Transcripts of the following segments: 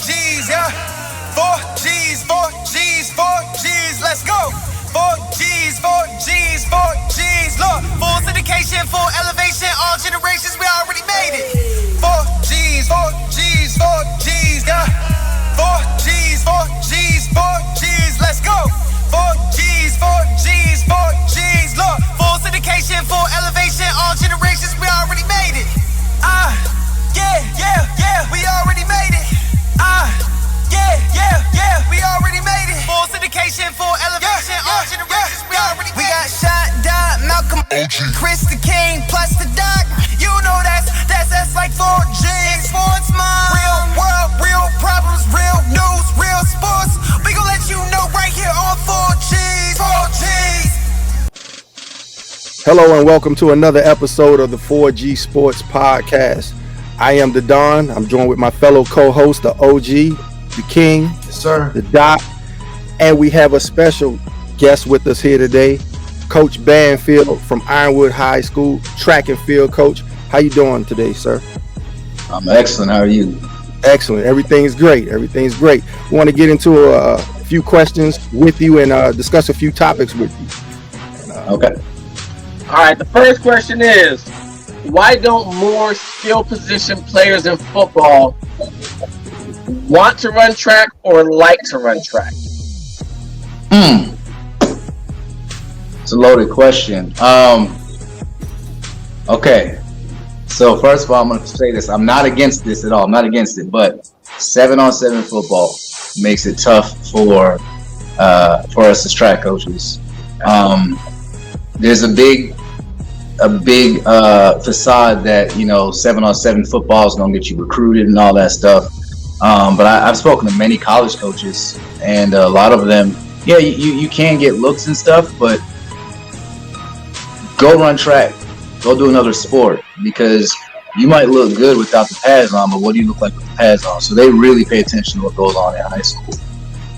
G's, yeah. 4 G's, 4 G's, 4 G's, let's go. 4 G's, 4 G's, 4 G's, look. Full syndication, full elevation, all generations, we already made it. 4 G's, 4 G's, 4 G's, yeah. 4 G's, 4 G's, 4 G's, let's go. 4 G's, 4 G's, 4 G's, look. Full syndication, full elevation, all generations, we already made it. Yeah, we already made it. Yeah, we already made it. Full syndication, full elevation, all generations, we already made it. We got Shot, Dot, Malcolm, Chris the King, plus the Doc. You know that's like 4 G's. Sports Mind. Real world, real problems, real news, real sports. We gon' let you know right here on 4 G's, 4 G's. Hello and welcome to another episode of the 4G Sports Podcast. I am the Don. I'm joined with my fellow co-host, the OG, the King, yes, sir, the Doc, and we have a special guest with us here today, Coach Banfield from Ironwood High School, track and field coach. How you doing today, sir? I'm excellent. How are you? Excellent. Everything's great. Everything's great. We want to get into a few questions with you and discuss a few topics with you. Okay. All right. The first question is, why don't more skill position players in football want to run track or like to run track? It's a loaded question. Okay. So first of all, I'm going to say this. I'm not against this at all. I'm not against it, but 7-on-7 football makes it tough for us as track coaches. There's a big facade that 7-on-7 football is going to get you recruited and all that stuff. But I've spoken to many college coaches, and a lot of them, you can get looks and stuff, but go run track, go do another sport, because you might look good without the pads on, but what do you look like with the pads on? So they really pay attention to what goes on in high school.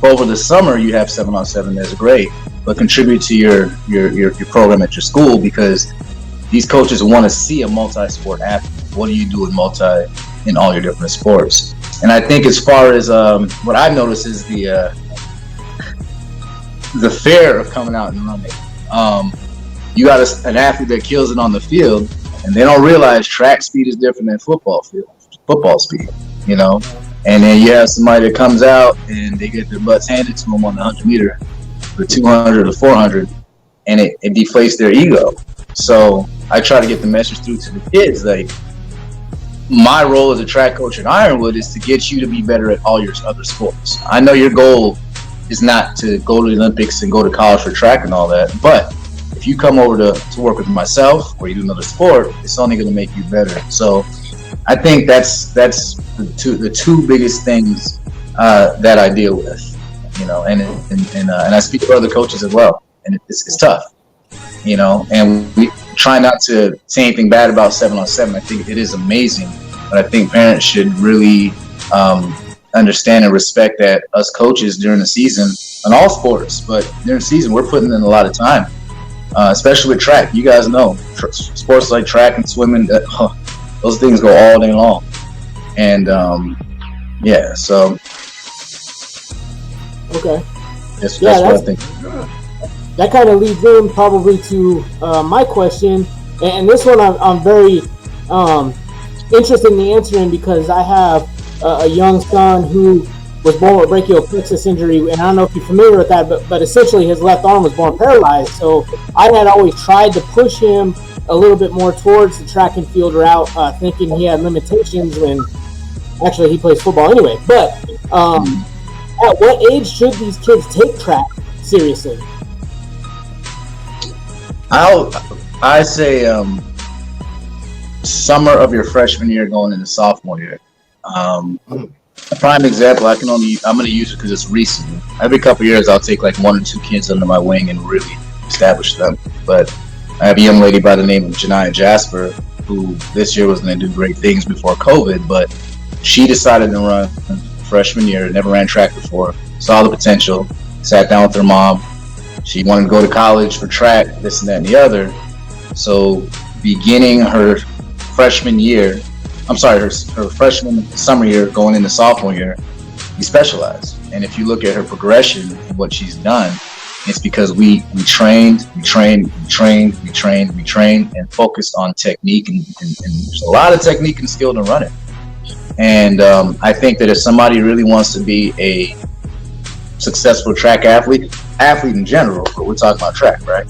Over the summer, you have 7-on-7. That's great, but contribute to your program at your school, because these coaches want to see a multi-sport athlete. What do you do with in all your different sports? And I think as far as what I've noticed is the fear of coming out and running. You got an athlete that kills it on the field, and they don't realize track speed is different than football speed, And then you have somebody that comes out and they get their butts handed to them on the 100 meter, the 200 or 400, and it deflates their ego. So I try to get the message through to the kids, like, my role as a track coach at Ironwood is to get you to be better at all your other sports. I know your goal is not to go to the Olympics and go to college for track and all that, but if you come over to work with myself or you do another sport, it's only going to make you better. So I think that's the two biggest things that I deal with, and I speak to other coaches as well, and it's tough, and we try not to say anything bad about 7-on-7. I think it is amazing, but I think parents should really understand and respect that us coaches during the season, on all sports, but during the season, we're putting in a lot of time, especially with track. You guys know, sports like track and swimming, those things go all day long. And, so. Okay. That's what I think. That kind of leads in probably to my question, and this one I'm very interested in answering, because I have a young son who was born with brachial plexus injury, and I don't know if you're familiar with that, but essentially his left arm was born paralyzed. So I had always tried to push him a little bit more towards the track and field route, thinking he had limitations when actually he plays football anyway. But at what age should these kids take track seriously? I say summer of your freshman year going into sophomore year. A prime example, I'm going to use it because it's recent. Every couple of years, I'll take like 1 or 2 kids under my wing and really establish them. But I have a young lady by the name of Janiyah Jasper, who this year was going to do great things before COVID, but she decided to run freshman year, never ran track before, saw the potential, sat down with her mom. She wanted to go to college for track, this and that and the other. So beginning her freshman year, her freshman summer year going into sophomore year, be specialized. And if you look at her progression and what she's done, it's because we trained, and focused on technique, and there's a lot of technique and skill to run it. And I think that if somebody really wants to be a successful track athlete in general, but we're talking about track, right?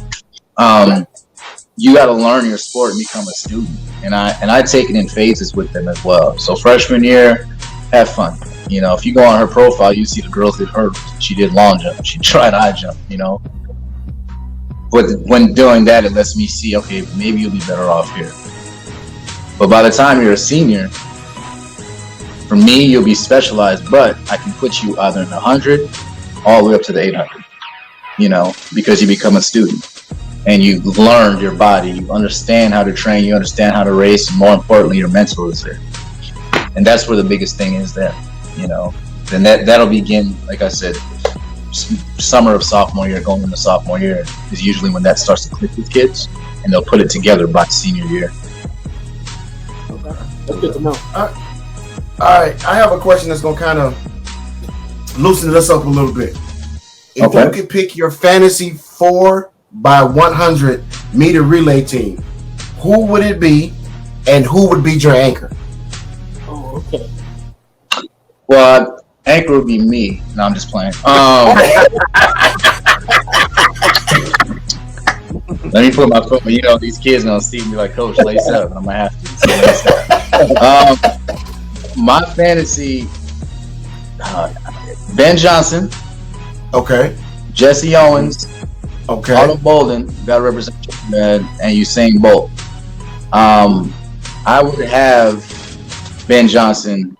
You got to learn your sport and become a student. And I take it in phases with them as well. So freshman year, have fun. You know, if you go on her profile, you see the girls did hurdles. She did long jump. She tried high jump, you know. But when doing that, it lets me see, okay, maybe you'll be better off here. But by the time you're a senior, for me, you'll be specialized, but I can put you either in the 100 all the way up to the 800, you know, because you become a student and you've learned your body, you understand how to train, you understand how to race, and more importantly, your mental is there. And that's where the biggest thing is there, you know. Then that'll begin, like I said, summer of sophomore year, going into sophomore year is usually when that starts to click with kids, and they'll put it together by senior year. Okay. That's good to know. All right, I have a question that's going to kind of loosen this up a little bit. If you could pick your fantasy 4x100 meter relay team, who would it be, and who would be your anchor? Oh, okay. Well, anchor would be me. No, I'm just playing. Let me put my foot. You know, these kids gonna see me like, Coach, lace up. I'm gonna have to. My fantasy, Ben Johnson. Okay. Jesse Owens. Okay. Otto Bolden, got to represent and Usain Bolt. I would have Ben Johnson.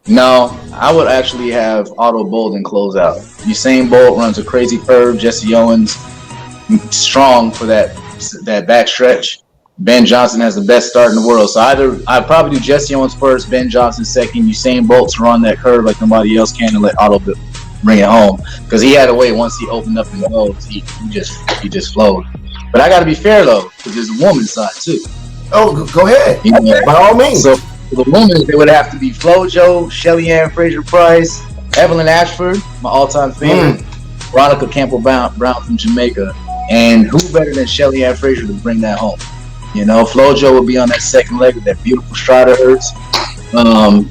No, I would actually have Otto Bolden close out. Usain Bolt runs a crazy curve. Jesse Owens strong for that back stretch. Ben Johnson has the best start in the world. So I'd probably do Jesse Owens first, Ben Johnson second, Usain Bolt to run that curve like nobody else can, and let Otto bring it home, because he had a way once he opened up and goes, he just flowed. But I got to be fair though, because there's a woman's side too. Oh, go ahead. You know, by all means. So for the women, it would have to be FloJo, Shelly Ann Fraser-Price, Evelyn Ashford, my all-time favorite, Veronica Campbell-Brown from Jamaica, and who better than Shelly Ann Fraser to bring that home? You know, FloJo would be on that second leg with that beautiful stride of hers, and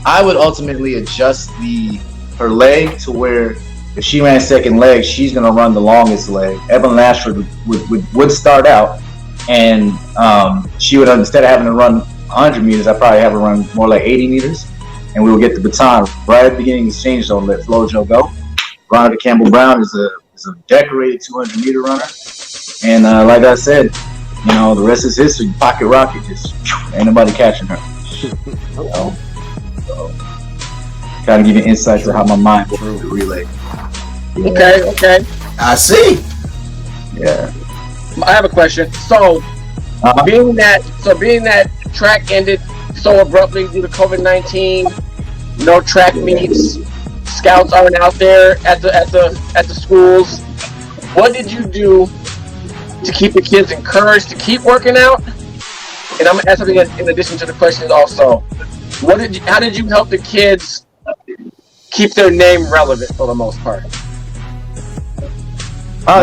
I would ultimately adjust her leg to where if she ran second leg, she's going to run the longest leg. Evelyn Ashford would start out, and she would, instead of having to run 100 meters, I'd probably have her run more like 80 meters, and we would get the baton right at the beginning of the exchange zone, let FloJo go. Veronica Campbell-Brown is a decorated 200-meter runner, and like I said, you know, the rest is history. Pocket rocket, just ain't nobody catching her. You know? So, kind of give you insight to how my mind works with the relay. Yeah. Okay. I see. Yeah. I have a question. So, being that track ended so abruptly due to COVID-19, no track meets, scouts aren't out there at the schools. What did you do to keep the kids encouraged to keep working out? And I'm gonna ask something in addition to the questions also. How did you help the kids keep their name relevant for the most part?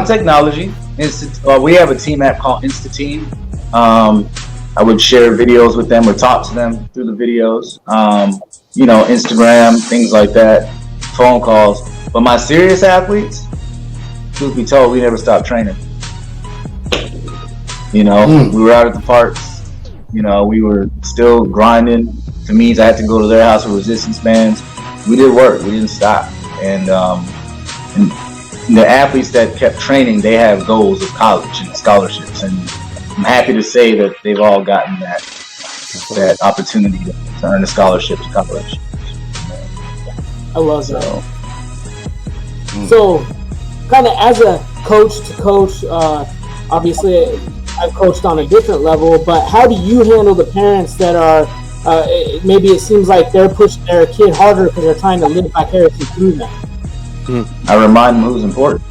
Technology. We have a team app called InstaTeam. I would share videos with them or talk to them through the videos. You know, Instagram, things like that, phone calls. But my serious athletes, truth be told, we never stopped training. You know, we were out at the parks. You know, we were still grinding. To me, I had to go to their house with resistance bands. We did work. We didn't stop. And the athletes that kept training, they have goals of college and scholarships. And I'm happy to say that they've all gotten that opportunity to earn a scholarship to college. I love that. So, kind of as a coach to coach, obviously I've coached on a different level, but how do you handle the parents that are, maybe it seems like they're pushing their kid harder because they're trying to live vicariously through them? I remind them who's important.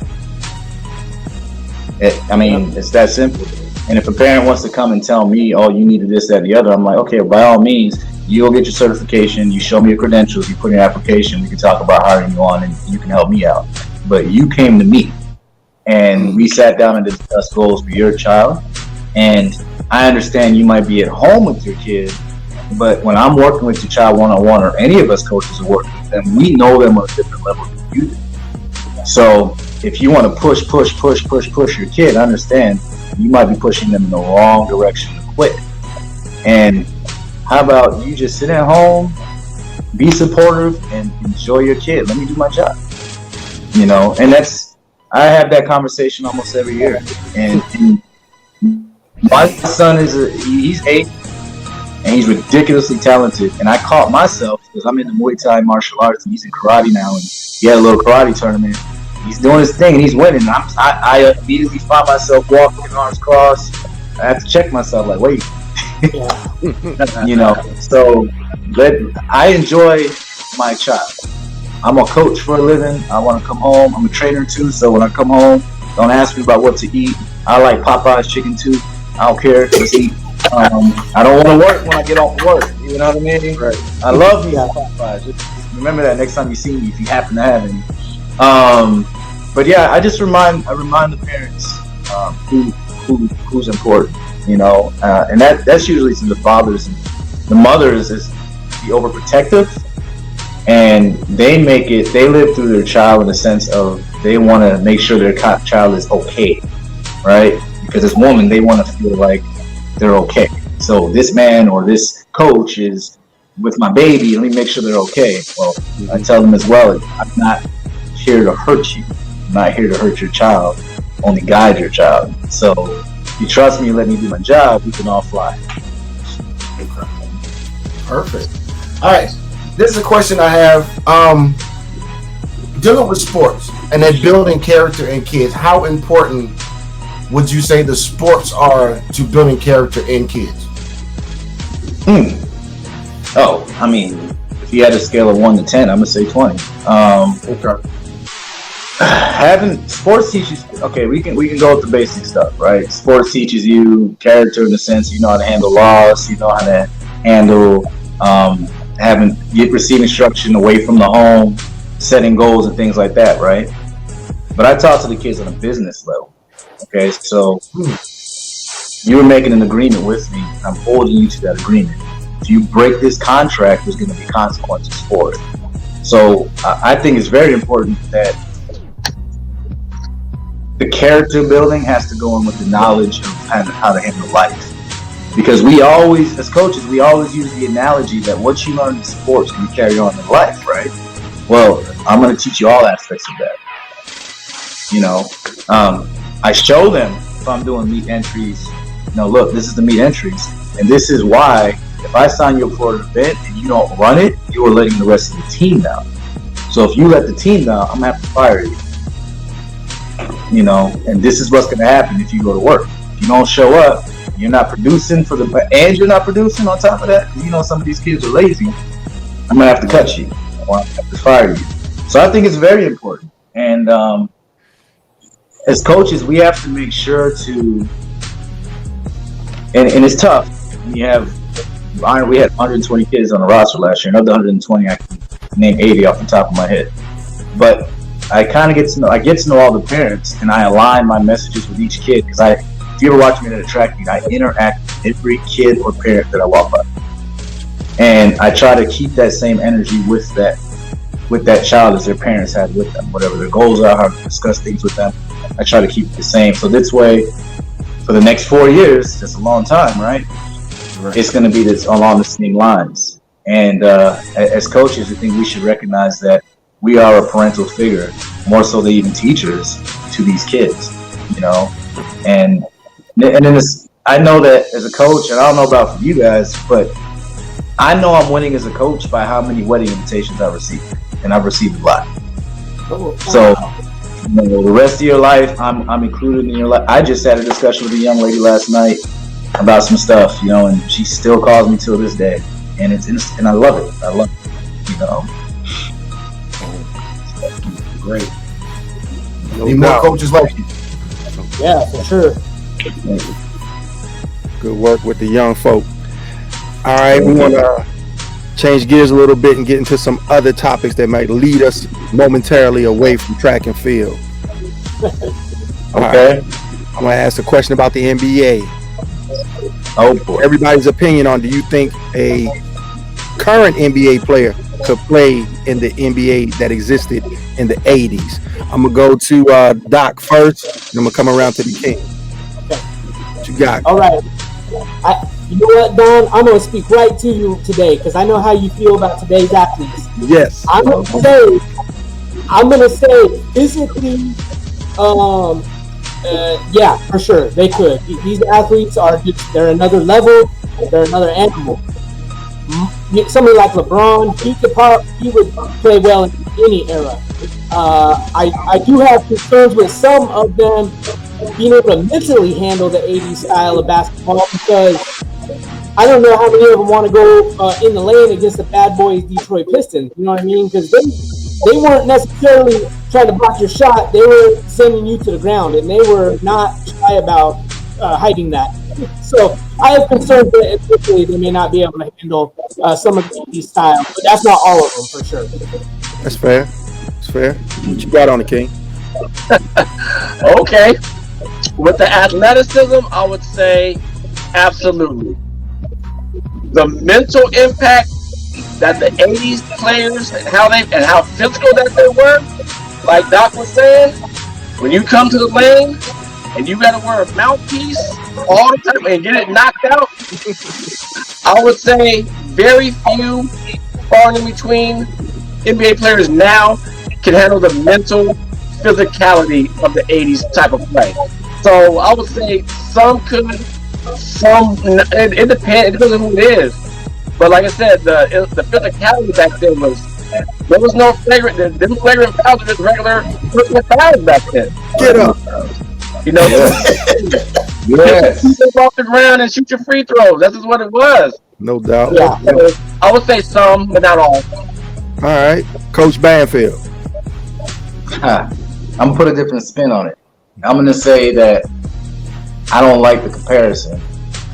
It's that simple. And if a parent wants to come and tell me, oh, you need this, that, and the other, I'm like, okay, by all means, you'll get your certification, you show me your credentials, you put in your application, we can talk about hiring you on and you can help me out. But you came to me and we sat down and discussed goals for your child. And I understand you might be at home with your kid, but when I'm working with your child one-on-one, or any of us coaches are working with them, we know them on a different level than you do. So if you want to push your kid, I understand you might be pushing them in the wrong direction to quit. And how about you just sit at home, be supportive, and enjoy your kid? Let me do my job. You know, and I have that conversation almost every year. And my son he's 8, and he's ridiculously talented. And I caught myself, because I'm into Muay Thai martial arts, and he's in karate now, and he had a little karate tournament. He's doing his thing, and he's winning. I immediately find myself walking arms crossed. I have to check myself, like, wait. You know, so I enjoy my child. I'm a coach for a living. I want to come home. I'm a trainer too, so when I come home, don't ask me about what to eat. I like Popeye's chicken too. I don't care. Just eat. I don't want to work when I get off work. You know what I mean? Right. I love me Popeye's. Just remember that next time you see me, if you happen to have any. But yeah, I remind the parents who's important. You know, and that's usually to the fathers. And the mothers is the overprotective, and they live through their child in the sense of they want to make sure their child is okay, right? Because as women, they want to feel like they're okay. So this man or this coach is with my baby, let me make sure they're okay. Well, I tell them as well, I'm not here to hurt you. I'm not here to hurt your child, only guide your child. So you trust me, let me do my job, we can all fly. Perfect. All right. This is a question I have. Dealing with sports and then building character in kids, how important would you say the sports are to building character in kids? Oh, I mean, if you had a scale of 1 to 10, I'm gonna say 20. Okay. Having sports teaches. Okay, we can go with the basic stuff, right? Sports teaches you character in the sense you know how to handle loss, you know how to handle receive instruction away from the home, setting goals and things like that, right? But I talk to the kids on a business level. Okay, so you were making an agreement with me. I'm holding you to that agreement. If you break this contract, there's going to be consequences for it. So I think it's very important that the character building has to go in with the knowledge of how to handle life. Because we always, as coaches, we always use the analogy that what you learn in sports can carry on in life, right? Well, I'm going to teach you all aspects of that. You know, I show them if I'm doing meet entries, you know, look, this is the meet entries. And this is why if I sign you up for an event and you don't run it, you are letting the rest of the team down. So if you let the team down, I'm going to have to fire you. You know, and this is what's going to happen if you go to work. If you don't show up, you're not producing and you're not producing on top of that, because you know some of these kids are lazy, I'm going to have to cut you. I'm going to have to fire you. So I think it's very important. And as coaches, we have to make sure to, and it's tough. We had 120 kids on the roster last year, and of the 120, I can name 80 off the top of my head. But I kind of get to know all the parents, and I align my messages with each kid, because if you ever watch me at a track meet, I interact with every kid or parent that I walk by, and I try to keep that same energy with that child as their parents had with them. Whatever their goals are, how to discuss things with them, I try to keep it the same. So this way, for the next 4 years, that's a long time, right? It's going to be this along the same lines. And as coaches, I think we should recognize that we are a parental figure, more so than even teachers, to these kids, you know. And then I know that as a coach, and I don't know about for you guys, but I know I'm winning as a coach by how many wedding invitations I receive, and I've received a lot. So, you know, the rest of your life, I'm included in your life. I just had a discussion with a young lady last night about some stuff, you know, and she still calls me till this day, and and I love it. I love it, you know. Great. Need more coaches like you. Yeah, for sure. Good work with the young folk. All right, we want to change gears a little bit and get into some other topics that might lead us momentarily away from track and field. Okay. Right. I'm going to ask a question about the NBA. Oh boy. Everybody's opinion on, do you think a current NBA player could play in the NBA that existed in the 80s? I'm going to go to Doc first, and I'm going to come around to the King. What you got? All right. You know what, Don? I'm going to speak right to you today because I know how you feel about today's athletes. Yes. I'm going to say physically, yeah, for sure, they could. These athletes they're another level, they're another animal. Somebody like LeBron, he would play well in any era. I do have concerns with some of them being able to mentally handle the 80s style of basketball because I don't know how many of them want to go in the lane against the bad boys Detroit Pistons. You know what I mean? Because they weren't necessarily trying to block your shot. They were sending you to the ground, and they were not shy about hiding that. So I have concerns that eventually they may not be able to handle some of these styles, but that's not all of them for sure. That's fair. That's fair. What you got on the King? Okay. With the athleticism, I would say absolutely. The mental impact that the 80s players and how physical that they were, like Doc was saying, when you come to the lane and you got to wear a mouthpiece all the time and get it knocked out, I would say very few, far in between, NBA players now can handle the mental physicality of the 80s type of play. So I would say some could, it depends. It depends on who it is. But like I said, the physicality back then there was no flagrant. Them flagrant fouls were just regular fouls back then. Get up. You know, Yes. Jump off the ground and shoot your free throws. That's just what it was. No doubt. Yeah, so I would say some, but not all. All right, Coach Banfield. I'm gonna put a different spin on it. I'm gonna say that I don't like the comparison.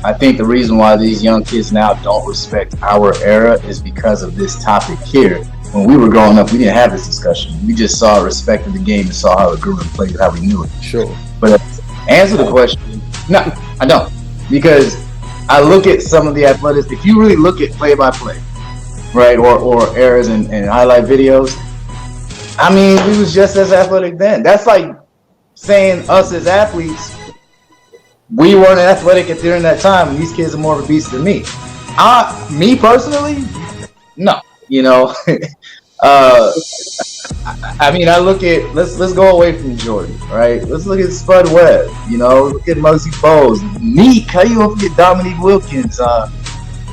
I think the reason why these young kids now don't respect our era is because of this topic here. When we were growing up, we didn't have this discussion. We just saw respect of the game and saw how it grew and played, how we knew it. Sure. But answer the question, no, I don't. Because I look at some of the athletics, if you really look at play-by-play, right, or errors and highlight videos, I mean, we was just as athletic then. That's like saying us as athletes, we weren't athletic during that time, and these kids are more of a beast than me. Me personally, no. You know, I mean, I look at let's go away from Jordan, right? Let's look at Spud Webb. You know, look at Muggsy Bogues. Neek, how you gonna forget Dominique Wilkins?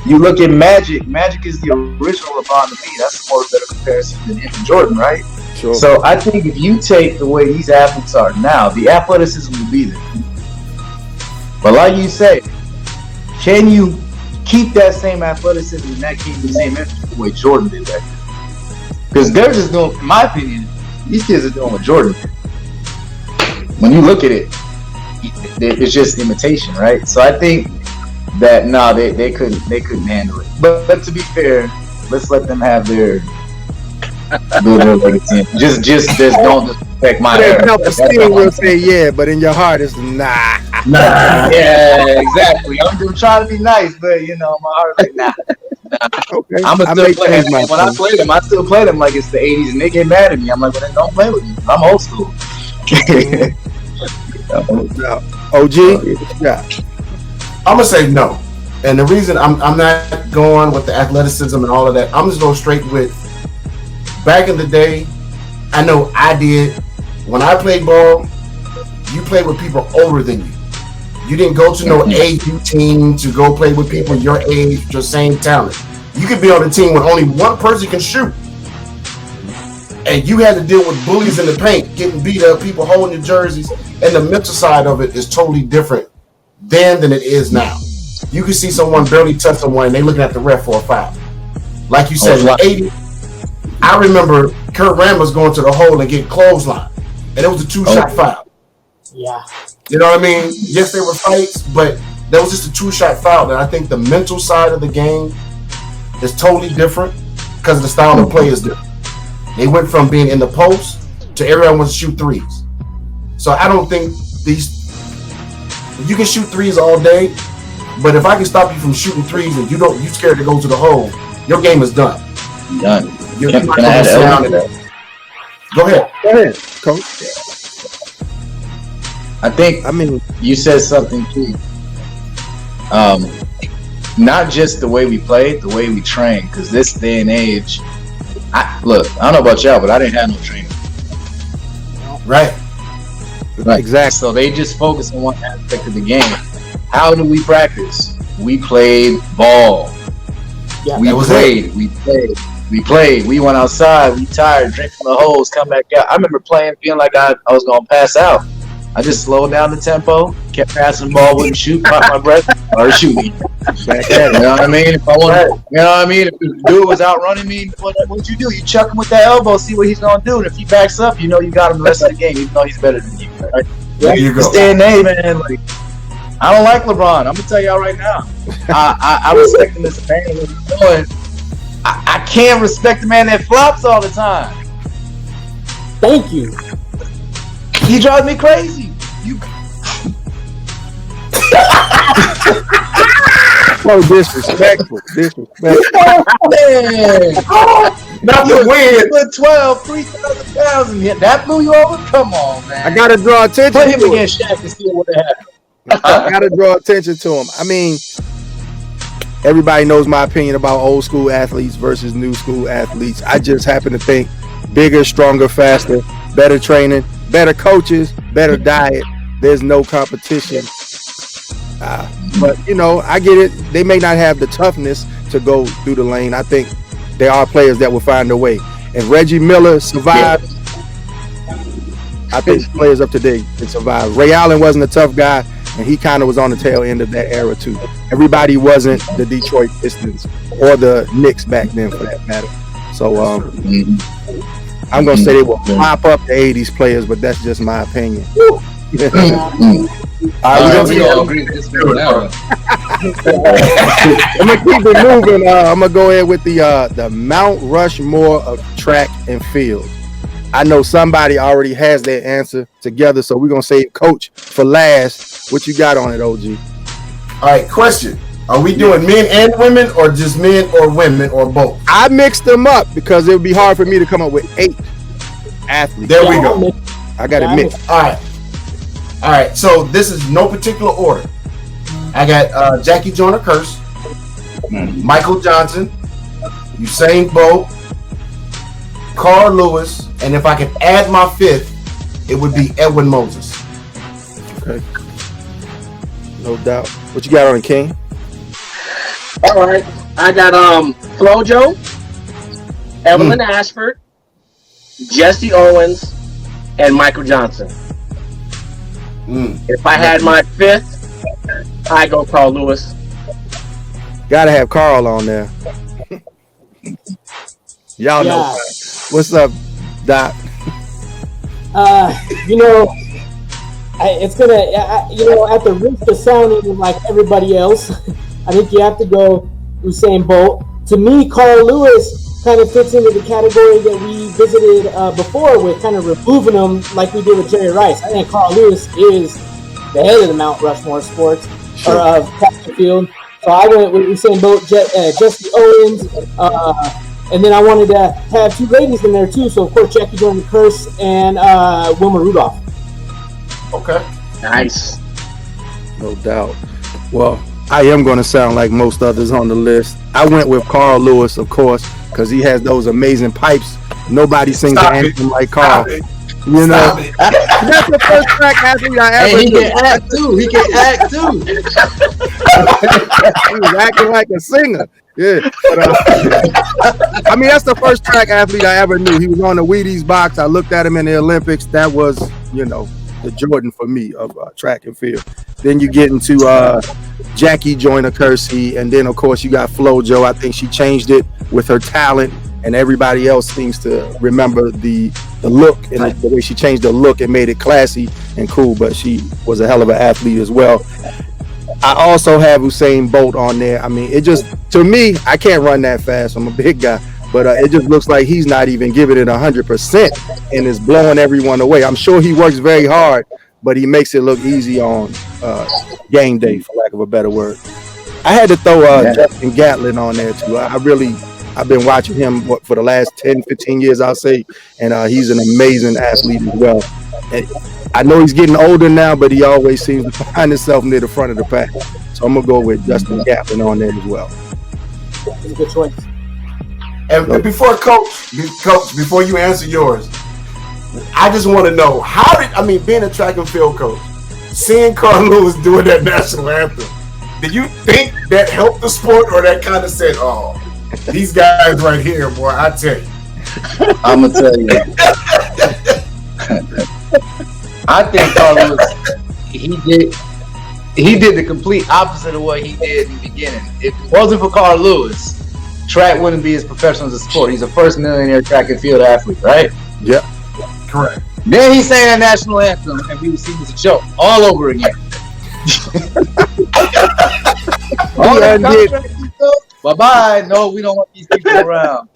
You look at Magic. Magic is the original LeBron to me. That's a more better comparison than him and Jordan, right? Sure. So I think if you take the way these athletes are now, the athleticism will be there. But like you say, can you keep that same athleticism and that keep the same effort the way Jordan did that? Because they're just doing, in my opinion, these kids are doing what Jordan did. When you look at it, it's just imitation, right? So I think that they couldn't handle it. But to be fair, let's let them have their just don't disrespect my era. Self-esteem will say yeah, but in your heart it's nah. Yeah, exactly. I'm just trying to be nice, but you know, my heart's like nah. Okay. I'm still play. When I play them, I still play them like it's the 80s, and they get mad at me. I'm like, well, then don't play with me. I'm old school. OG, yeah. I'm gonna say no, and the reason I'm not going with the athleticism and all of that, I'm just going straight with back in the day. I know I did when I played ball. You played with people older than you. You didn't go to no AU team to go play with people your age, your same talent. You could be on a team when only one person can shoot, and you had to deal with bullies in the paint, getting beat up, people holding your jerseys, and the mental side of it is totally different then than it is now. You can see someone barely touch someone and they looking at the ref for a foul. Like you said, in the 80s, I remember Kurt Rambis going to the hole and getting clotheslined, and it was a two-shot foul. Yeah. You know what I mean? Yes, there were fights, but that was just a two-shot foul. And I think the mental side of the game is totally different because the style of play is different. They went from being in the post to everyone wants to shoot threes. So I don't think you can shoot threes all day, but if I can stop you from shooting threes and you scared to go to the hole, your game is done. Done. You're Can not I add gonna element to that? Go ahead. Go ahead, Coach. I think you said something key. Not just the way we play, the way we train. Because this day and age, I don't know about y'all, but I didn't have no training. Right. Exactly. So they just focus on one aspect of the game. How do we practice? We played ball. Yeah, We played. We went outside. We tired, drink from the hose, come back out. I remember playing, feeling like I was going to pass out. I just slowed down the tempo, kept passing the ball, wouldn't shoot, caught my breath, or shooting. Back at it. You know what I mean? If I want, you know what I mean? If the dude was outrunning me, what you do? You chuck him with that elbow, see what he's going to do. And if he backs up, you know you got him the rest of the game, even though he's better than you. Right? There you go. This day and age, man, like, I don't like LeBron. I'm going to tell y'all right now. I respect him as a man. What he's doing. I can't respect the man that flops all the time. Thank you. He drives me crazy. So disrespectful. Man. Not the win. Put 12, 3,000 pounds in here. That blew you over? Come on, man. I gotta draw attention Put him to against Shaq and see what happened. I gotta draw attention to him. I mean, everybody knows my opinion about old school athletes versus new school athletes. I just happen to think bigger, stronger, faster, better training, better coaches, better diet. There's no competition. But, you know, I get it. They may not have the toughness to go through the lane. I think there are players that will find a way. And Reggie Miller survived. I think players up today can survive. Ray Allen wasn't a tough guy, and he kind of was on the tail end of that era, too. Everybody wasn't the Detroit Pistons or the Knicks back then, for that matter. So, I'm going to say they will pop up the 80s players, but that's just my opinion. We all agree with this one now. I'm gonna keep it moving. I'm gonna go ahead with the Mount Rushmore of track and field. I know somebody already has their answer together, so we're gonna save Coach for last. What you got on it, OG? All right, question. Are we doing men and women, or just men or women, or both? I mixed them up because it would be hard for me to come up with 8 athletes. There we go. I got it mixed. All right, so this is no particular order. I got Jackie Joyner Kearse, Michael Johnson, Usain Bolt, Carl Lewis, and if I could add my 5th, it would be Edwin Moses. Okay. No doubt. What you got on it, King? All right. I got Flojo, Evelyn Ashford, Jesse Owens, and Michael Johnson. If I had my 5th, I go Carl Lewis. Gotta have Carl on there. Y'all know. What's up, Doc? You know, it's gonna, you know, at the risk of sounding like everybody else, I think you have to go Usain Bolt. To me, Carl Lewis kind of fits into the category that we visited before with kind of removing him like we did with Jerry Rice. I think Carl Lewis is the head of the Mount Rushmore sports or of track and field. So I went with Usain Bolt, Jesse Owens, and then I wanted to have 2 ladies in there too. So of course Jackie Joyner Kearse and Wilma Rudolph. Okay. Nice. No doubt. Well, I am going to sound like most others on the list. I went with Carl Lewis, of course, because he has those amazing pipes. Nobody sings the anthem like Carl. You know, that's the first track athlete I ever. Hey, he can act too. He was acting like a singer. Yeah. But, I mean, that's the first track athlete I ever knew. He was on the Wheaties box. I looked at him in the Olympics. That was, you know, the Jordan for me of track and field. Then you get into Jackie Joyner Kearse, and then of course you got Flojo. I think she changed it with her talent, and everybody else seems to remember the look and the way she changed the look and made it classy and cool. But she was a hell of an athlete as well. I also have Usain Bolt on there. I mean, it just, to me, I can't run that fast. I'm a big guy, but it just looks like he's not even giving it 100% and is blowing everyone away. I'm sure he works very hard, but he makes it look easy on game day, for lack of a better word. I had to throw Justin Gatlin on there too. I've been watching him for the last 10, 15 years, I'll say, and he's an amazing athlete as well. And I know he's getting older now, but he always seems to find himself near the front of the pack. So I'm going to go with Justin Gatlin on there as well. That's a good choice. And before Coach, before you answer yours, I just want to know, being a track and field coach, seeing Carl Lewis doing that national anthem, do you think that helped the sport, or that kind of said, oh, these guys right here, boy, I tell you. I'm going to tell you. I think Carl Lewis, he did the complete opposite of what he did in the beginning. If it wasn't for Carl Lewis, track wouldn't be as professional as a sport. He's the first millionaire track and field athlete, right? Yeah. Correct. Then he sang a national anthem, and we would see this joke all over again. Bye-bye. No, we don't want these people around.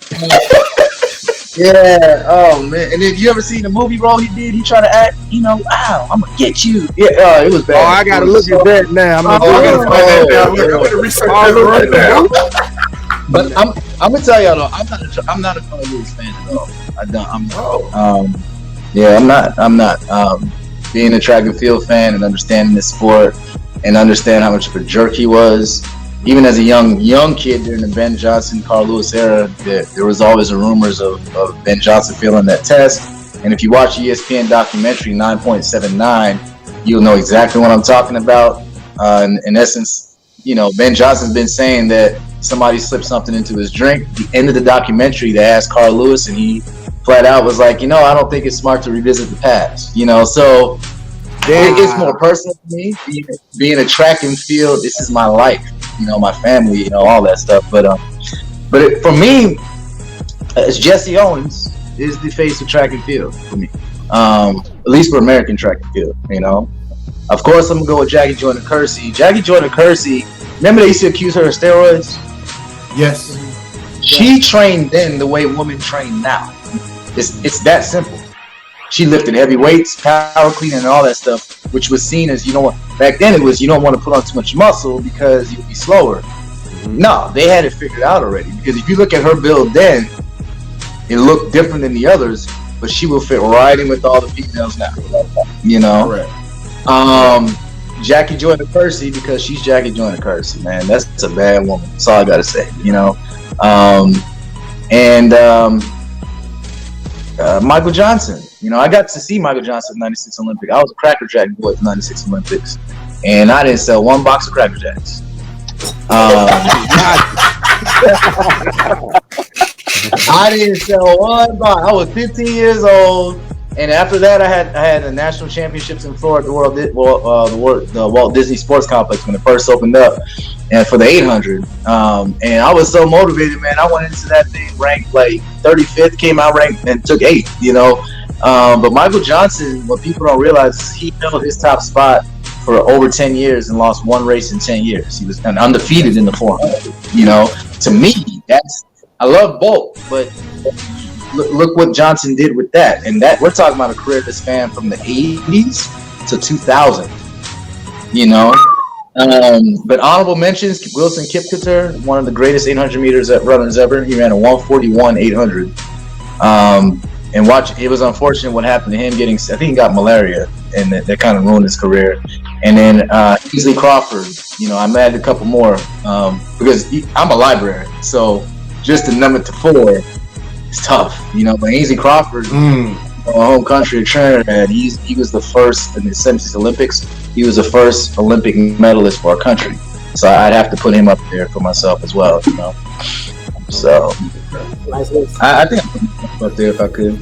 Yeah. Oh man. And then you ever seen the movie role he did? He tried to act, wow, I'm gonna get you. Yeah. It was bad. Oh, I gotta look at that now. I'm gonna research right now. But I'm gonna tell y'all though, I'm not a Carl Lewis fan at all. I'm not. Being a track and field fan and understanding the sport and understand how much of a jerk he was. Even as a young kid during the Ben Johnson, Carl Lewis era, there was always rumors of Ben Johnson failing that test. And if you watch ESPN documentary 9.79, you'll know exactly what I'm talking about. In essence, Ben Johnson's been saying that somebody slipped something into his drink. At the end of the documentary, they asked Carl Lewis, and he flat out was like, I don't think it's smart to revisit the past. So it's more personal to me. Being a track and field, this is my life. My family, all that stuff. But for me, it's Jesse Owens is the face of track and field for me. At least for American track and field, Of course, I'm gonna go with Jackie Joyner-Kersee. Jackie Joyner-Kersee, remember they used to accuse her of steroids? Yes. She trained then the way women train now. It's that simple. She lifted heavy weights, power cleaning, and all that stuff, which was seen as, back then it was, you don't want to put on too much muscle because you'll be slower. Mm-hmm. No, they had it figured out already. Because if you look at her build then, it looked different than the others, but she will fit right in with all the females now. Correct. Jackie Joyner-Kersee, because she's Jackie Joyner-Kersee, man. That's a bad woman. That's all I got to say, Michael Johnson. I got to see Michael Johnson in '96 Olympics. I was a Cracker Jack boy at the '96 Olympics, and I didn't sell one box of Cracker Jacks. I didn't sell one box. I was 15 years old, and after that, I had the national championships in Florida, the Walt Disney Sports Complex when it first opened up, and for the 800. And I was so motivated, man. I went into that thing ranked like 35th, came out ranked and took 8th. But Michael Johnson, what people don't realize is he held his top spot for over 10 years and lost one race in 10 years. He was undefeated in the 400. To me, I love both, but look what Johnson did with that. And that we're talking about a career that's spanned from the 80s to 2000. But honorable mentions: Wilson Kipketer, one of the greatest 800 meters runners ever. He ran a 1:41 800. And it was unfortunate what happened to him I think he got malaria, and that kind of ruined his career. And then Easley Crawford, I added a couple more because I'm a librarian, so just to number to 4 is tough, But Easley Crawford, our home country of Trinidad, he was the first in the 70s Olympics. He was the first Olympic medalist for our country, so I'd have to put him up there for myself as well, So I think I'd put him up there if I could,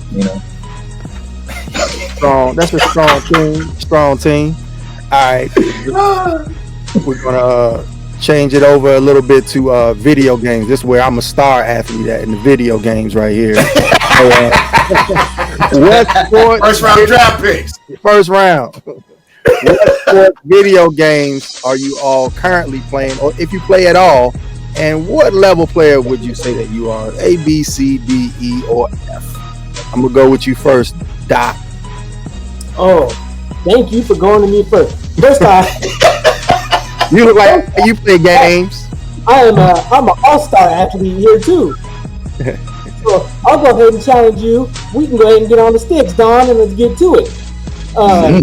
Strong. That's a strong team. All right, we're gonna change it over a little bit to video games. This is where I'm a star athlete in the video games right here. What sport? First round draft picks. First round. What sports video games are you all currently playing, or if you play at all? And what level player would you say that you are? A, B, C, D, E, or F? I'm gonna go with you first, Doc. Oh, thank you for going to me first. First off, You look like you play games. I'm an all-star athlete here too. So I'll go ahead and challenge you. We can go ahead and get on the sticks, Don, and let's get to it. I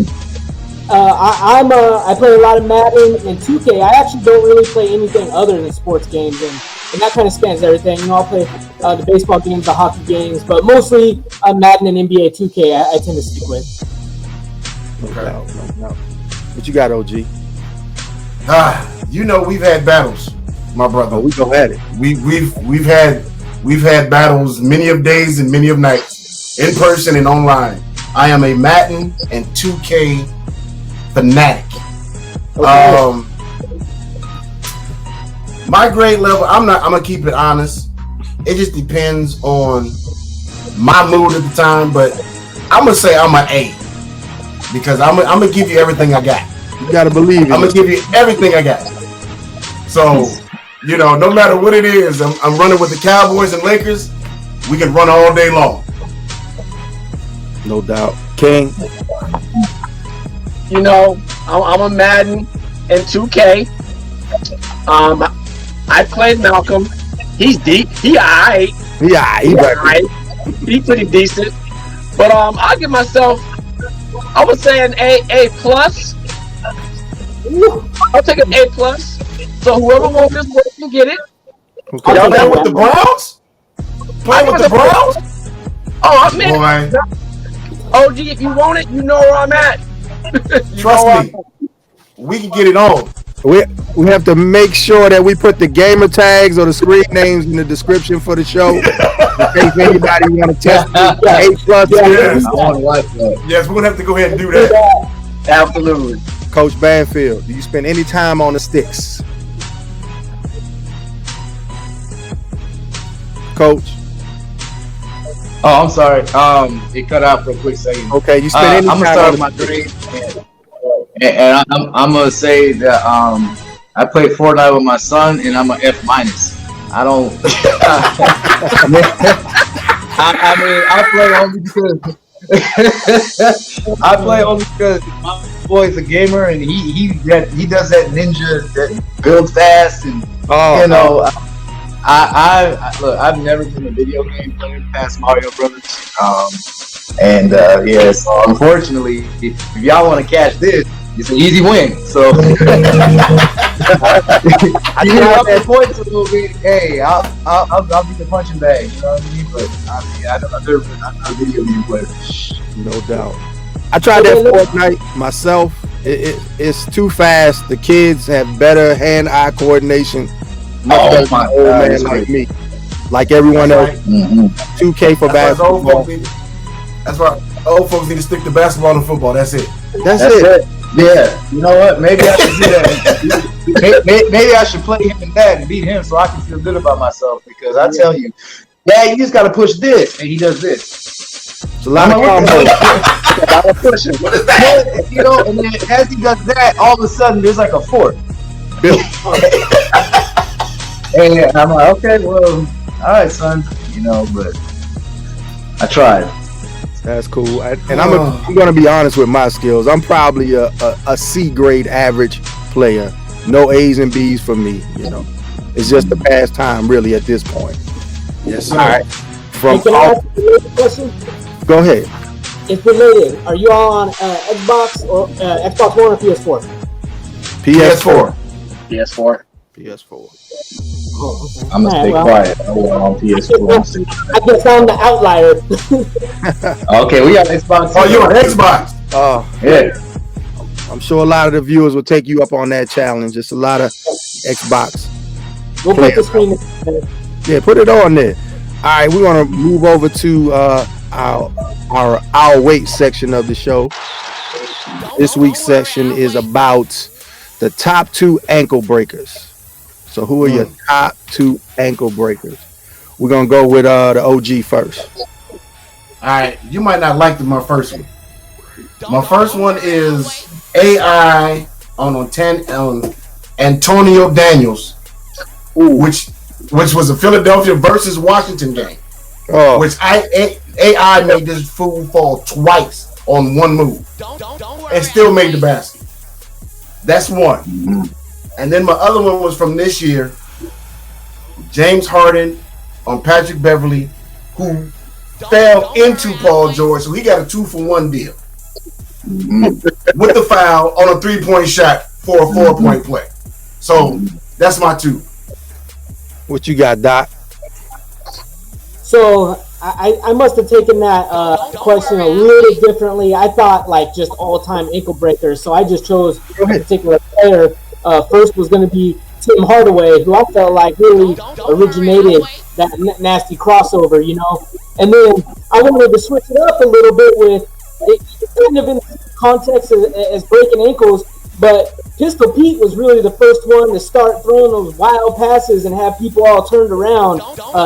play a lot of Madden and 2K. I actually don't really play anything other than sports games, and that kind of spans everything. You know, I'll play the baseball games, the hockey games, but mostly Madden and NBA 2K I tend to stick with. Okay. What you got, OG? You know, we've had battles, my brother. Oh, we go at it. We've had battles many of days and many of nights, in person and online. I am a Madden and 2K fanatic. Okay. My grade level, I'm gonna keep it honest. It just depends on my mood at the time, but I'm gonna say I'm an A because I'm gonna give you everything I got. You gotta believe it. I'm gonna give you everything I got. So, you know, no matter what it is, I'm running with the Cowboys and Lakers. We can run all day long. No doubt. King. You know, I'm a Madden and 2K. I played Malcolm. He's deep. He alright. Yeah, He pretty decent. But I'll give myself, I would say an A plus. I'll take an A plus. So whoever wants this work can get it. Okay. Y'all playing with the Browns? Playing with the Browns? Oh, I'm in. Boy, OG, if you want it, you know where I'm at. trust me. We can get it on. We have to make sure that we put the gamer tags or the screen names in the description for the show. In case anybody want to test it. A plus. Yes. I want to watch that. Yes, we're gonna have to go ahead and do that. Absolutely. Coach Banfield, do you spend any time on the sticks? Coach. Oh, I'm sorry. It cut out for a quick second. Okay, you spend any I'm time gonna on start the with my grade, and I'm gonna say that I play Fortnite with my son, and I'm an F minus. I don't. I mean, I play only because my boy's a gamer, and he does that ninja that builds fast, and you know. Look, I've never been a video game player past Mario Brothers. Yeah, so unfortunately, if y'all want to catch this, it's an easy win. So I can up the points a little bit. Hey, I'll be the punching bag. You know what I mean? But I'm not a video game player. No doubt. I tried that Fortnite myself. It's too fast. The kids have better hand-eye coordination. Oh my old God, man like me, like everyone else. Right. 2K for basketball. That's why old folks need to stick to basketball and football. That's it. That's it. Yeah. You know what? Maybe I should do that. Maybe I should play him and that and beat him so I can feel good about myself. Because I tell you, yeah, you just got to push this, and he does this. It's a lot of combos. Pushing. What is that? You know, and then as he does that, all of a sudden there's like a fork. And I'm like, okay, well, all right, son. You know, but I tried. That's cool. And I'm going to be honest with my skills. I'm probably a C grade average player. No A's and B's for me. You know, it's just a pastime, really, at this point. Yes, sir. All right. Can I ask a related question? Go ahead. It's related. Are you all on Xbox or Xbox One or PS4? PS4. PS4. PS4. Oh, okay. I'm gonna stay quiet. I'm on PS4. I guess I'm the outlier. Okay, we got Xbox. Oh, you're on Xbox. Oh, Yeah. I'm sure a lot of the viewers will take you up on that challenge. It's a lot of Xbox. We'll put the screen. Yeah, put it on there. All right, we're gonna move over to our weight section of the show. This week's section is about the top 2 ankle breakers. So who are your top 2 ankle breakers? We're gonna go with the OG first. All right, you might not like my first one. My first one is AI on Antonio Daniels, which was a Philadelphia versus Washington game. Oh, Which AI made this fool fall twice on one move and still made the basket. That's one. And then my other one was from this year. James Harden on Patrick Beverly, who fell into Paul George, so he got a 2-for-1 deal with the foul on a 3-point shot for a 4-point play. So that's my two. what you got, Doc? So I must have taken that question a little differently. I thought like just all-time ankle breakers, so I just chose a particular player. First was going to be Tim Hardaway, who I felt like really originated that nasty crossover, you know. And then I wanted to switch it up a little bit with kind of in context as breaking ankles, but Pistol Pete was really the first one to start throwing those wild passes and have people all turned around.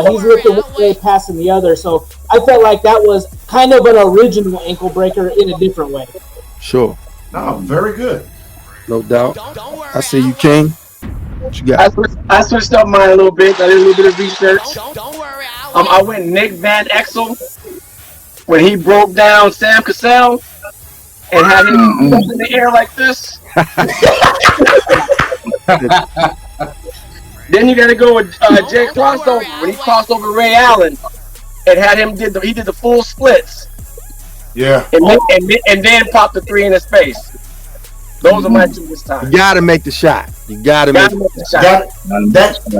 He's looking one way, passing the other. So I felt like that was kind of an original ankle breaker in a different way. Sure. Oh, very good. No doubt. I see you, King. What you got? I switched up mine a little bit. I did a little bit of research. I went Nick Van Exel when he broke down Sam Cassell and had him in the air like this. Then you got to go with Jay Crossover when he crossed over Ray Allen and had him did the full splits. Yeah. And then popped the 3 in his face. Those are my two this time. You gotta make the shot. You gotta make the shot.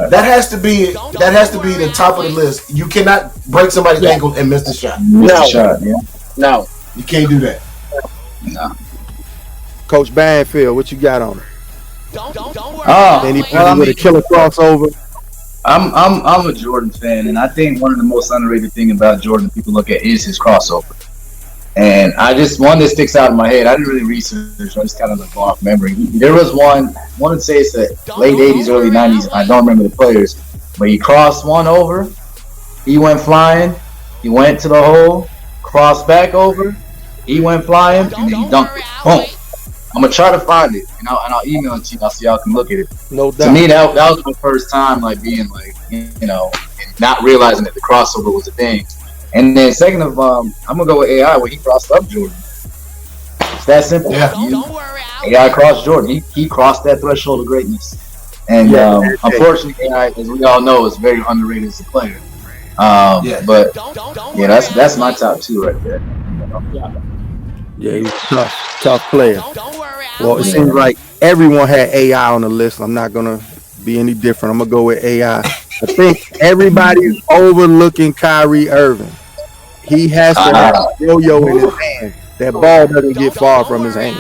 That has to be the top of the list. You cannot break somebody's ankle and miss the shot. No. No. You can't do that. No. Coach Banfield, what you got on it? Anybody with a killer crossover? I'm a Jordan fan, and I think one of the most underrated thing about Jordan people look at is his crossover. And I just, one that sticks out in my head, I didn't really research, I just kind of like off memory. There was one, I want to say it's the late 80s, early 90s, I don't remember the players, but he crossed one over, he went flying, he went to the hole, crossed back over, he went flying, and then he dunked it. Boom. I'm going to try to find it, and I'll email it to you, so y'all can look at it. No doubt. To me, that was my first time, like, being like, you know, and not realizing that the crossover was a thing. And then second of I'm gonna go with AI where he crossed up Jordan. It's that simple. Yeah. AI crossed Jordan. He crossed that threshold of greatness. And unfortunately, AI, as we all know, is very underrated as a player. But yeah, that's my top two right there. Yeah, he was tough player. Well, it seems like everyone had AI on the list. I'm not gonna be any different. I'm gonna go with AI. I think everybody's overlooking Kyrie Irving. He has to have a yo-yo in his hand. That ball doesn't get far from his hand.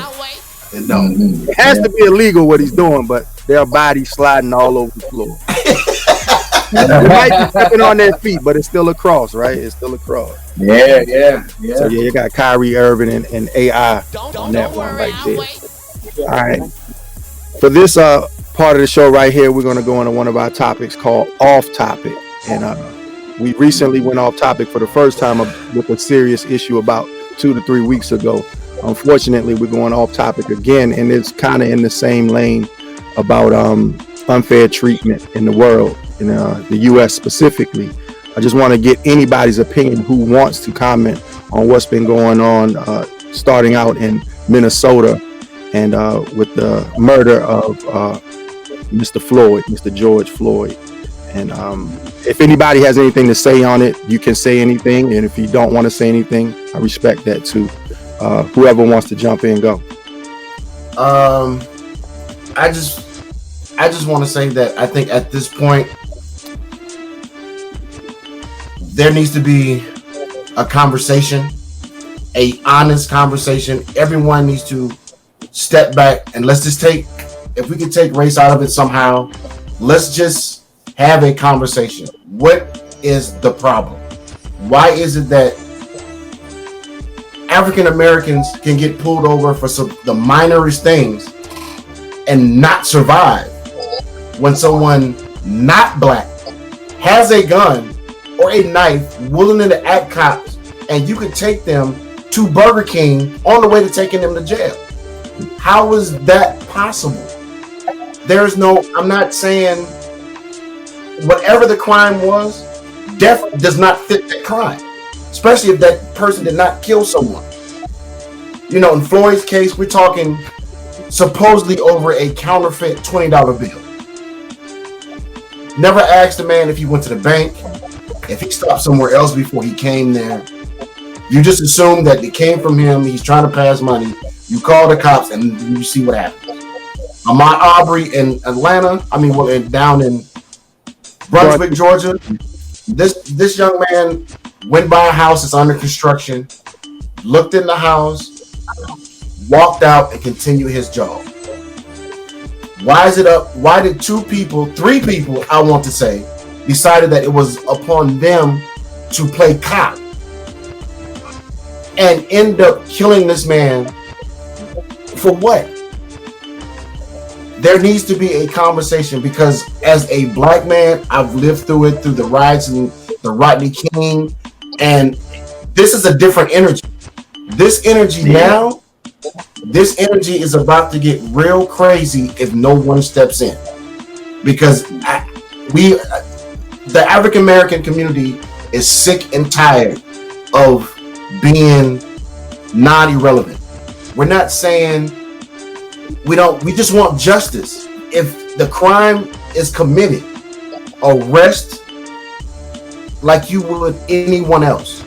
It has to be illegal what he's doing, but their bodies sliding all over the floor. They might be stepping on their feet, but it's still a cross, right? It's still a cross. Yeah. So yeah, you got Kyrie Irving and AI on that one right there. All right. For this part of the show right here, we're going to go into one of our topics called Off Topic. And we recently went off topic for the first time with a serious issue about 2 to 3 weeks ago. Unfortunately, we're going off topic again, and it's kind of in the same lane about unfair treatment in the world, in the U.S. specifically. I just want to get anybody's opinion who wants to comment on what's been going on, starting out in Minnesota and with the murder of Mr. George Floyd. And if anybody has anything to say on it, you can say anything. And if you don't want to say anything, I respect that too. Whoever wants to jump in, go. I just want to say that I think at this point there needs to be a conversation, a honest conversation. Everyone needs to step back and let's just take, if we can take race out of it somehow, let's just have a conversation. What is the problem? Why is it that African Americans can get pulled over for the minorest things and not survive when someone not black has a gun or a knife willing to act cops, and you could take them to Burger King on the way to taking them to jail? How is that possible? There's no, I'm not saying whatever the crime was, death does not fit that crime, especially if that person did not kill someone. You know, in Floyd's case, we're talking supposedly over a counterfeit $20 bill. Never asked the man if he went to the bank, if he stopped somewhere else before he came there. You just assume that it came from him. He's trying to pass money. You call the cops and you see what happens. Ahmaud Arbery in Atlanta, down in Brunswick, Georgia. This young man went by a house that's under construction, looked in the house, walked out, and continued his job. Why is it up? Why did three people, I want to say, decided that it was upon them to play cop and end up killing this man for what? There needs to be a conversation, because as a black man, I've lived through it, through the riots and the Rodney King, and this is a different energy. This energy now, this energy is about to get real crazy if no one steps in, because the African American community is sick and tired of being non-irrelevant. We're not saying we just want justice. If the crime is committed, arrest like you would anyone else,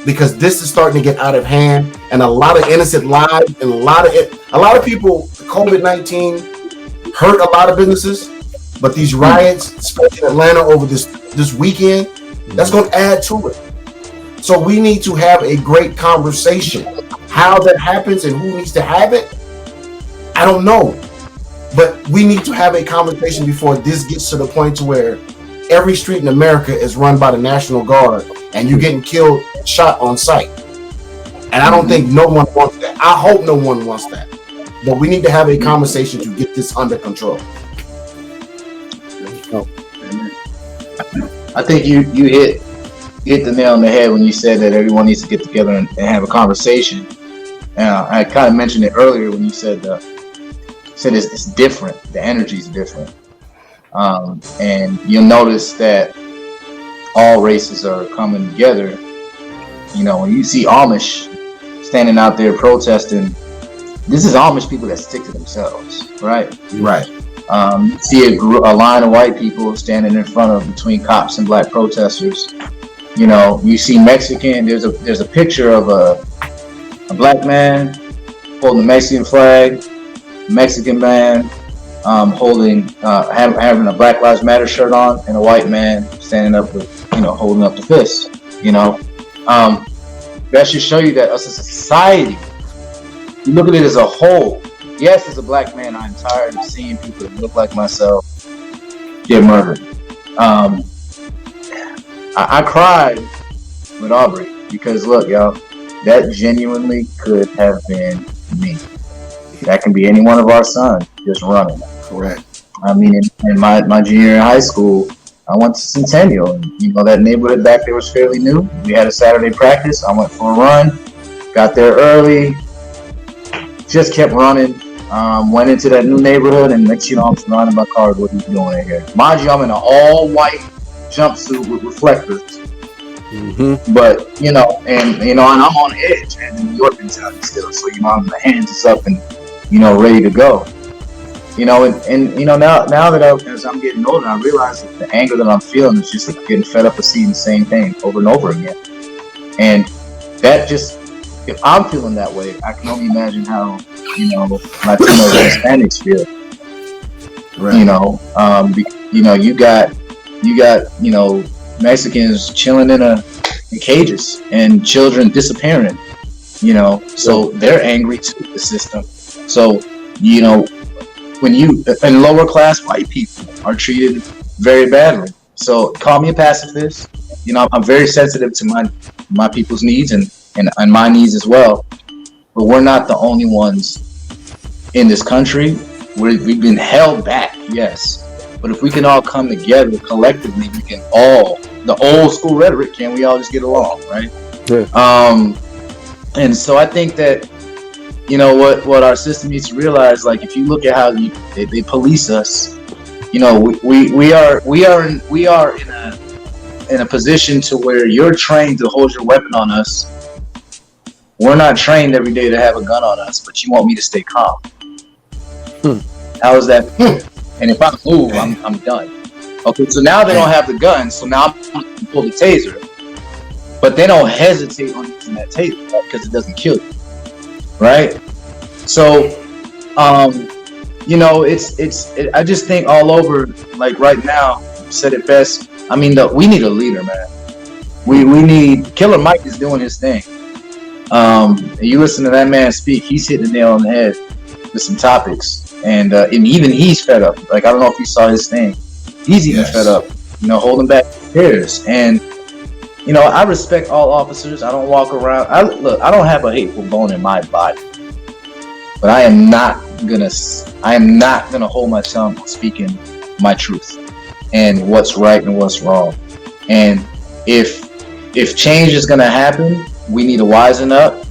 because this is starting to get out of hand, and a lot of innocent lives and a lot of people. COVID-19 hurt a lot of businesses, but these riots, especially in Atlanta over this weekend, that's going to add to it. So we need to have a great conversation. How that happens and who needs to have it, I don't know. But we need to have a conversation before this gets to the point to where every street in America is run by the National Guard and you're getting killed, shot on sight. And I don't think no one wants that. I hope no one wants that. But we need to have a conversation to get this under control. I think you hit the nail on the head when you said that everyone needs to get together and have a conversation. I kind of mentioned it earlier when you said it's different. The energy is different, and you'll notice that all races are coming together. You know, when you see Amish standing out there protesting, this is Amish people that stick to themselves, right? Right. You see a line of white people standing in front of between cops and black protesters. You know, you see Mexican. There's a picture of a black man holding the Mexican flag, Mexican man holding having a Black Lives Matter shirt on, and a white man standing up with, holding up the fist. That should show you that us as a society, you look at it as a whole. Yes, as a black man, I'm tired of seeing people that look like myself get murdered. I cried with Aubrey because, look, y'all, that genuinely could have been me. That can be any one of our sons just running. Correct. I mean, in my junior year in high school, I went to Centennial, and that neighborhood back there was fairly new. We had a Saturday practice. I went for a run, got there early, just kept running. Went into that new neighborhood, and next I'm surrounded by cars. What are you doing here? Mind you, I'm in an all-white jumpsuit with reflectors. Mm-hmm. But and I'm on edge, man. In New York mentality still, so my hands is up and ready to go. Now that as I'm getting older, I realize that the anger that I'm feeling is just like getting fed up of seeing the same thing over and over again. And that just, if I'm feeling that way, I can only imagine how Latinos and Hispanics feel. Right. You got Mexicans chilling in cages and children disappearing. So they're angry too, the system. So when you and lower class white people are treated very badly. So call me a pacifist. I'm very sensitive to my people's needs and my needs as well. But we're not the only ones in this country. We've been held back, yes. But if we can all come together collectively, we can all, the old school rhetoric, can we all just get along, right? Yeah. And so I think that you know what our system needs to realize. Like, if you look at how they police us, you know, we are in a position to where you're trained to hold your weapon on us. We're not trained every day to have a gun on us, but you want me to stay calm. How is that? And if I move, I'm done. Okay, so now they don't have the gun, so now I'm going to pull the taser. But they don't hesitate on using that taser because it doesn't kill you, right? So, you know, I just think all over, like right now, you said it best. I mean, we need a leader, man. We need. Killer Mike is doing his thing. And you listen to that man speak, he's hitting the nail on the head with some topics, and even he's fed up. Like, I don't know if you saw his thing. He's even fed up, you know, holding back his. And you know, I respect all officers. I don't walk around. I don't have a hateful bone in my body, but I am not gonna hold my tongue on speaking my truth and what's right and what's wrong. And if change is gonna happen, we need to wisen up.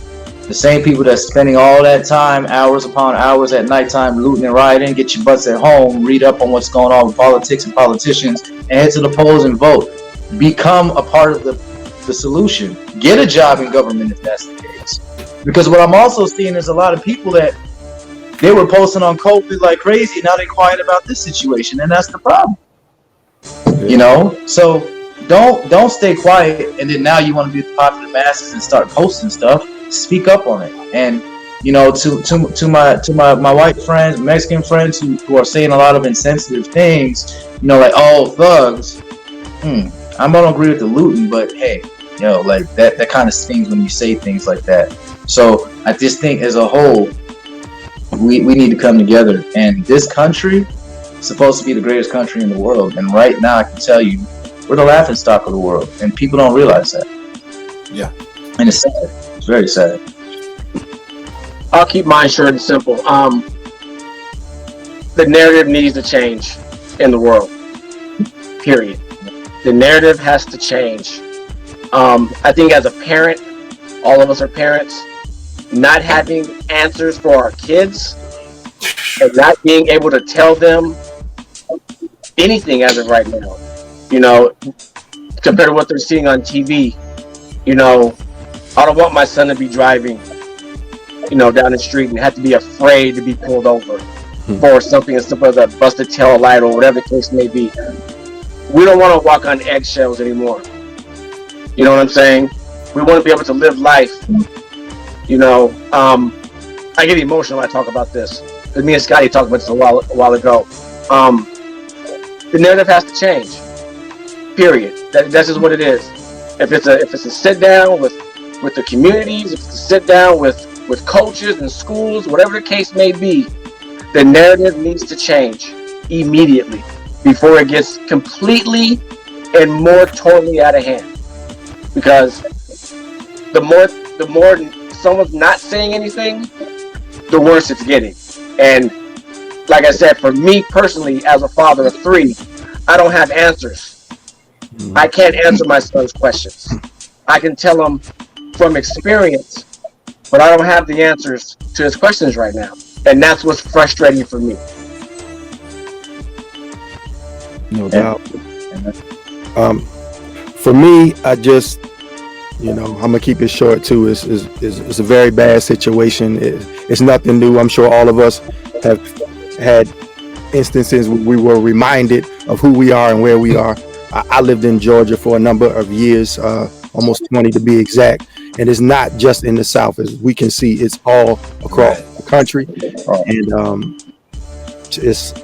The same people that's spending all that time, hours upon hours at nighttime, looting and rioting, get your butts at home, read up on what's going on with politics and politicians, and head to the polls and vote. Become a part of the solution. Get a job in government if that's the case. Because what I'm also seeing is a lot of people that they were posting on COVID like crazy. Now they're quiet about this situation, and that's the problem. You know, so don't stay quiet, and then now you want to be the popular masses and start posting stuff. Speak up on it. And you know, to my white friends, Mexican friends who are saying a lot of insensitive things, you know, like, oh, thugs. I don't agree with the looting, but hey, you know, like that kind of stings when you say things like that. So I just think as a whole, we need to come together. And this country is supposed to be the greatest country in the world. And right now, I can tell you, we're the laughing stock of the world, and people don't realize that. Yeah. And it's sad. It's very sad. I'll keep mine short and simple. The narrative needs to change in the world. Period. The narrative has to change. I think as a parent, all of us are parents, not having answers for our kids and not being able to tell them anything as of right now, you know, compared to what they're seeing on TV. You know, I don't want my son to be driving, you know, down the street and have to be afraid to be pulled over for something as simple as a busted tail light or whatever the case may be. We don't want to walk on eggshells anymore. You know what I'm saying? We want to be able to live life. You know, I get emotional when I talk about this. Because me and Scotty talked about this a while ago. The narrative has to change. Period. That's just what it is. If it's a sit down with the communities, if it's a sit down with coaches and schools, whatever the case may be, the narrative needs to change immediately before it gets completely and more totally out of hand. Because the more someone's not saying anything, the worse it's getting. And like I said, for me personally, as a father of 3, I don't have answers. I can't answer my son's questions. I can tell him from experience, but I don't have the answers to his questions right now. And that's what's frustrating for me. No doubt. For me, I just, you know, I'm gonna keep it short too. It's a very bad situation. It's nothing new. I'm sure all of us have had instances where we were reminded of who we are and where we are. I lived in Georgia for a number of years, almost 20 to be exact. And it's not just in the South, as we can see, it's all across the country. And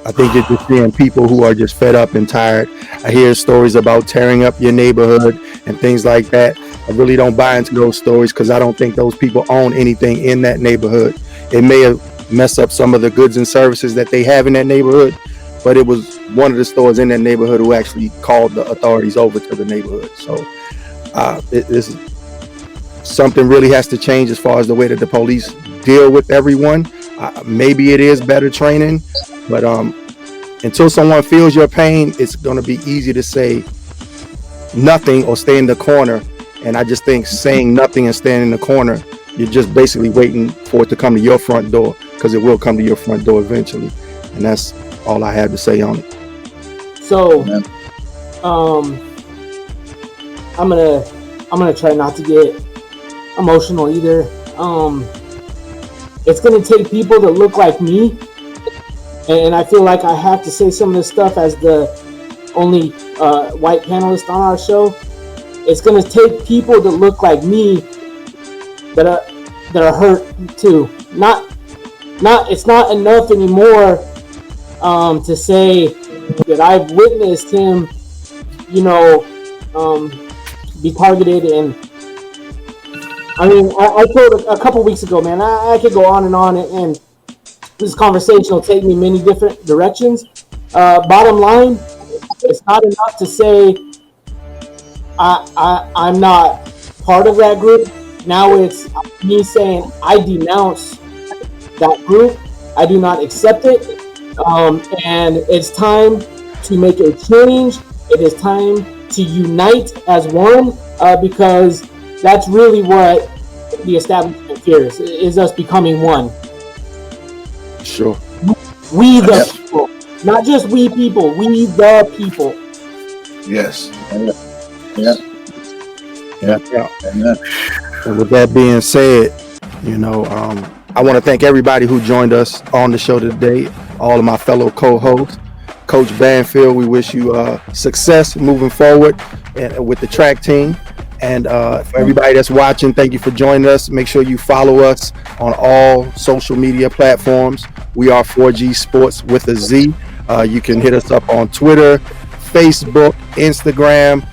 I think it's just seeing people who are just fed up and tired. I hear stories about tearing up your neighborhood and things like that. I really don't buy into those stories because I don't think those people own anything in that neighborhood. It may have messed up some of the goods and services that they have in that neighborhood, but it was one of the stores in that neighborhood who actually called the authorities over to the neighborhood. So something really has to change as far as the way that the police deal with everyone. Maybe it is better training, but until someone feels your pain, it's going to be easy to say nothing or stay in the corner. And I just think saying nothing and staying in the corner You're just basically waiting for it to come to your front door, because it will come to your front door eventually. And that's all I have to say on it. So, I'm gonna try not to get emotional either. It's gonna take people to look like me, and I feel like I have to say some of this stuff as the only white panelist on our show. It's gonna take people to look like me that are hurt too. It's not enough anymore to say that I've witnessed him, be targeted. And I mean, I told a couple weeks ago, man, I could go on, and this conversation will take me many different directions. Bottom line, it's not enough to say I'm not part of that group. Now it's me saying I denounce that group. I do not accept it. And it's time to make a change. It is time to unite as one, because that's really what the establishment fears, is us becoming one. Sure. We the people. Not just we people. We the people. Yes. Yeah. And with that being said, I want to thank everybody who joined us on the show today. All of my fellow co-hosts. Coach Banfield, we wish you success moving forward with the track team. And for everybody that's watching, thank you for joining us. Make sure you follow us on all social media platforms. We are 4G Sports with a Z. You can hit us up on Twitter, Facebook, Instagram.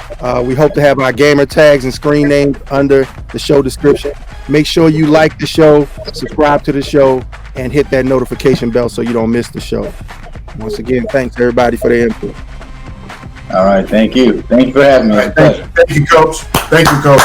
We hope to have our gamer tags and screen names under the show description. Make sure you like the show, subscribe to the show, and hit that notification bell so you don't miss the show. Once again, thanks everybody for their input. All right, thank you. Thank you for having me. Thank you, Coach. Thank you, Coach.